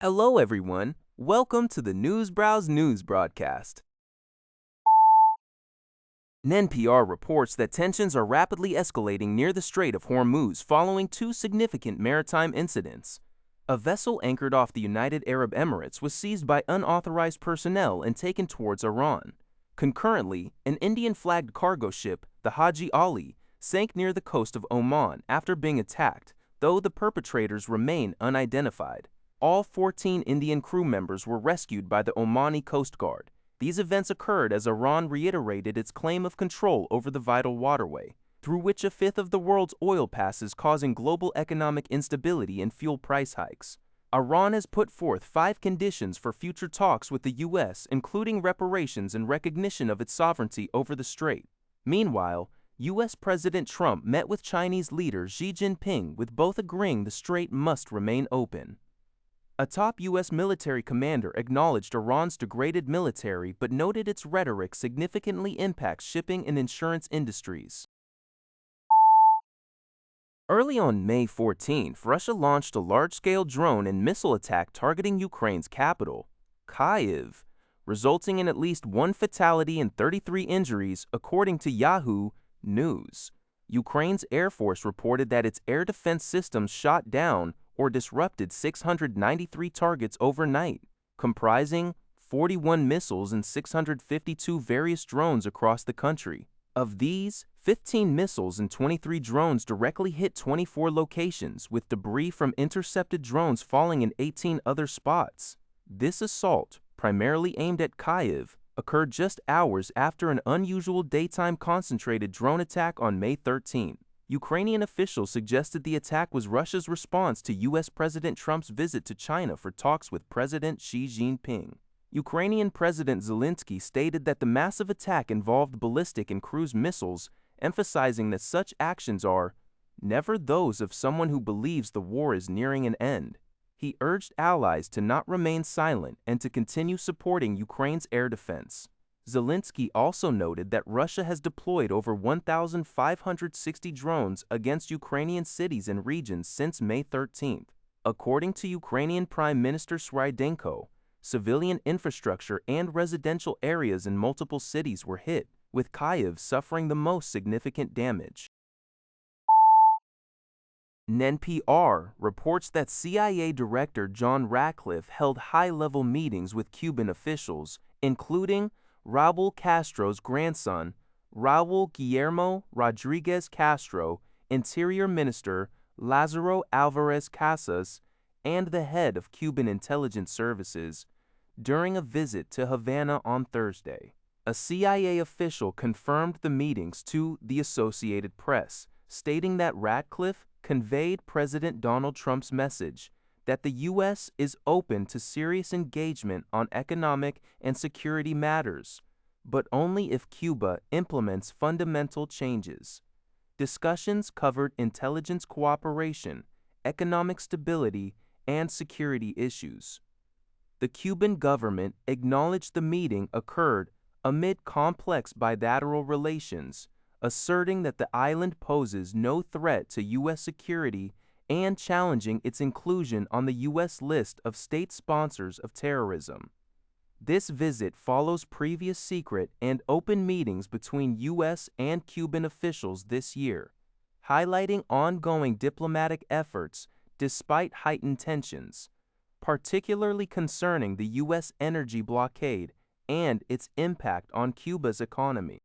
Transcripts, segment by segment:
Hello, everyone. Welcome to the Newsbrowse News broadcast. NPR reports that tensions are rapidly escalating near the Strait of Hormuz following two significant maritime incidents. A vessel anchored off the United Arab Emirates was seized by unauthorized personnel and taken towards Iran. Concurrently, an Indian-flagged cargo ship, the Haji Ali, sank near the coast of Oman after being attacked, though the perpetrators remain unidentified. All 14 Indian crew members were rescued by the Omani Coast Guard. These events occurred as Iran reiterated its claim of control over the vital waterway, through which a fifth of the world's oil passes, causing global economic instability and fuel price hikes. Iran has put forth 5 conditions for future talks with the U.S., including reparations and recognition of its sovereignty over the strait. Meanwhile, U.S. President Trump met with Chinese leader Xi Jinping, with both agreeing the strait must remain open. A top U.S. military commander acknowledged Iran's degraded military but noted its rhetoric significantly impacts shipping and insurance industries. Early on May 14th, Russia launched a large-scale drone and missile attack targeting Ukraine's capital, Kyiv, resulting in at least 1 fatality and 33 injuries, according to Yahoo News. Ukraine's Air Force reported that its air defense systems shot down or disrupted 693 targets overnight, comprising 41 missiles and 652 various drones across the country. Of these, 15 missiles and 23 drones directly hit 24 locations, with debris from intercepted drones falling in 18 other spots. This assault, primarily aimed at Kyiv, occurred just hours after an unusual daytime concentrated drone attack on May 13. Ukrainian officials suggested the attack was Russia's response to U.S. President Trump's visit to China for talks with President Xi Jinping. Ukrainian President Zelensky stated that the massive attack involved ballistic and cruise missiles, emphasizing that such actions are never those of someone who believes the war is nearing an end. He urged allies to not remain silent and to continue supporting Ukraine's air defense. Zelensky also noted that Russia has deployed over 1,560 drones against Ukrainian cities and regions since May 13. According to Ukrainian Prime Minister Svyrydenko, civilian infrastructure and residential areas in multiple cities were hit, with Kyiv suffering the most significant damage. NPR reports that CIA Director John Ratcliffe held high-level meetings with Cuban officials, including Raul Castro's grandson, Raul Guillermo Rodriguez Castro, Interior Minister Lázaro Álvarez Casas, and the head of Cuban intelligence services, during a visit to Havana on Thursday. A CIA official confirmed the meetings to the Associated Press, stating that Ratcliffe conveyed President Donald Trump's message that the U.S. is open to serious engagement on economic and security matters, but only if Cuba implements fundamental changes. Discussions covered intelligence cooperation, economic stability, and security issues. The Cuban government acknowledged the meeting occurred amid complex bilateral relations, asserting that the island poses no threat to U.S. security and challenging its inclusion on the U.S. list of state sponsors of terrorism. This visit follows previous secret and open meetings between U.S. and Cuban officials this year, highlighting ongoing diplomatic efforts despite heightened tensions, particularly concerning the U.S. energy blockade and its impact on Cuba's economy.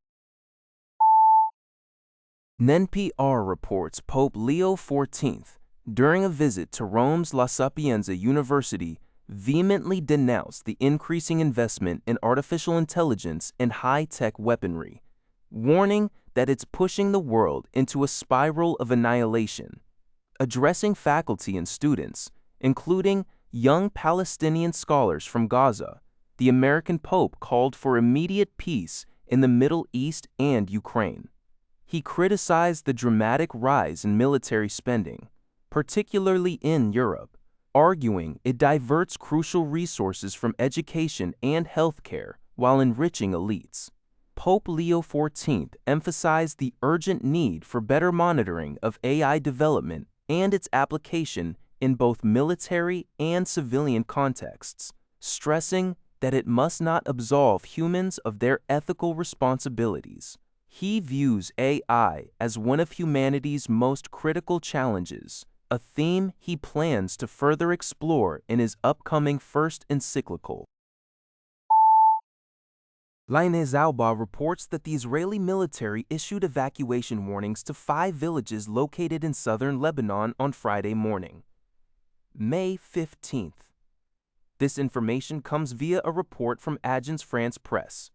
NPR reports Pope Leo XIV, during a visit to Rome's La Sapienza University, vehemently denounced the increasing investment in artificial intelligence and high-tech weaponry, warning that it's pushing the world into a spiral of annihilation. Addressing faculty and students, including young Palestinian scholars from Gaza, the American Pope called for immediate peace in the Middle East and Ukraine. He criticized the dramatic rise in military spending, particularly in Europe, arguing it diverts crucial resources from education and healthcare while enriching elites. Pope Leo XIV emphasized the urgent need for better monitoring of AI development and its application in both military and civilian contexts, stressing that it must not absolve humans of their ethical responsibilities. He views AI as one of humanity's most critical challenges, a theme he plans to further explore in his upcoming first encyclical. Laine Zauba reports that the Israeli military issued evacuation warnings to 5 villages located in southern Lebanon on Friday morning, May 15th. This information comes via a report from Agence France Presse.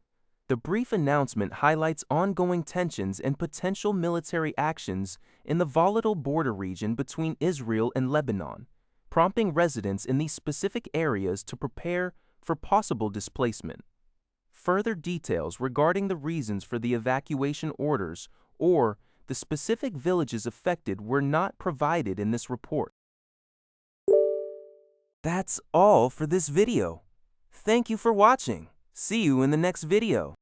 The brief announcement highlights ongoing tensions and potential military actions in the volatile border region between Israel and Lebanon, prompting residents in these specific areas to prepare for possible displacement. Further details regarding the reasons for the evacuation orders or the specific villages affected were not provided in this report. That's all for this video. Thank you for watching. See you in the next video.